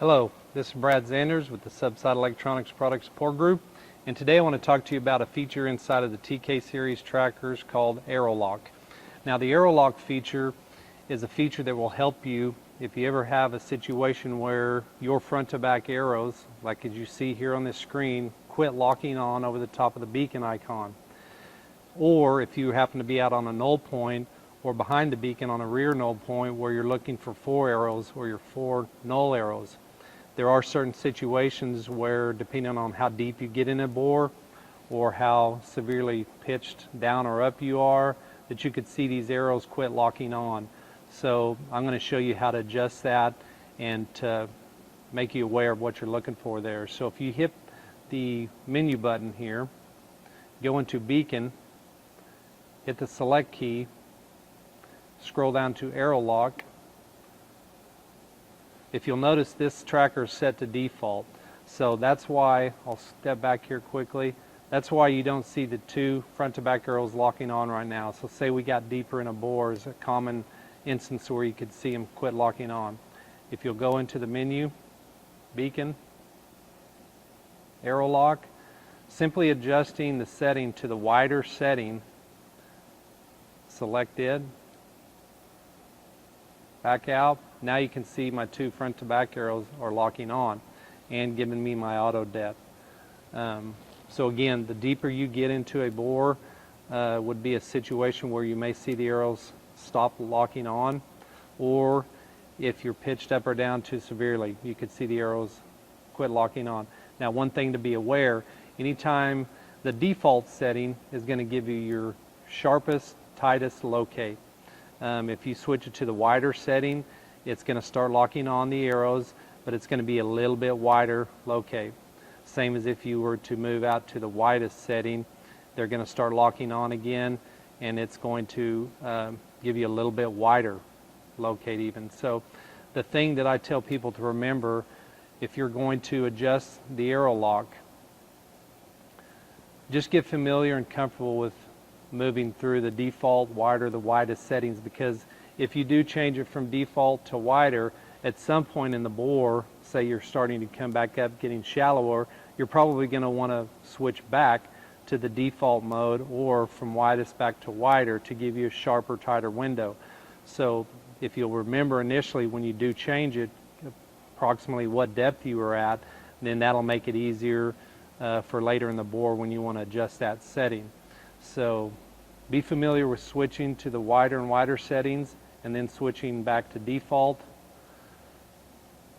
Hello, this is Brad Zanders with the Subsite Electronics Product Support Group, and today I want to talk to you about a feature inside of the TK series trackers called Arrow Lock. Now the Arrow Lock feature is a feature that will help you if you ever have a situation where your front to back arrows, like as you see here on this screen, quit locking on over the top of the beacon icon. Or if you happen to be out on a null point or behind the beacon on a rear null point where you're looking for 4 arrows or your 4 null arrows. There are certain situations where, depending on how deep you get in a bore or how severely pitched down or up you are, that you could see these arrows quit locking on. So I'm going to show you how to adjust that and to make you aware of what you're looking for there. So if you hit the menu button here, go into beacon, hit the select key, scroll down to Arrow Lock. If you'll notice, this tracker is set to default, so that's why, I'll step back here quickly, that's why you don't see the 2 front to back arrows locking on right now. So say we got deeper in a bore is a common instance where you could see them quit locking on. If you'll go into the menu, beacon, Arrow Lock, simply adjusting the setting to the wider setting, selected, back out. Now you can see my 2 front to back arrows are locking on and giving me my auto depth. So again, the deeper you get into a bore would be a situation where you may see the arrows stop locking on, or if you're pitched up or down too severely, you could see the arrows quit locking on. Now one thing to be aware, anytime the default setting is going to give you your sharpest, tightest locate. If you switch it to the wider setting, it's going to start locking on the arrows, but it's going to be a little bit wider locate. Same as if you were to move out to the widest setting, they're going to start locking on again, and it's going to give you a little bit wider locate even. So the thing that I tell people to remember, if you're going to adjust the Arrow Lock, just get familiar and comfortable with moving through the default wider, the widest settings, because if you do change it from default to wider, at some point in the bore, say you're starting to come back up, getting shallower, you're probably going to want to switch back to the default mode or from widest back to wider to give you a sharper, tighter window. So if you'll remember initially when you do change it, approximately what depth you were at, then that'll make it easier for later in the bore when you want to adjust that setting. So be familiar with switching to the wider and wider settings and then switching back to default.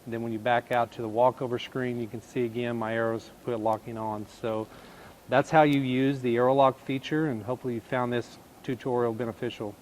Then when you back out to the walkover screen, you can see again my arrows quit locking on. So that's how you use the Arrow Lock feature, and hopefully you found this tutorial beneficial.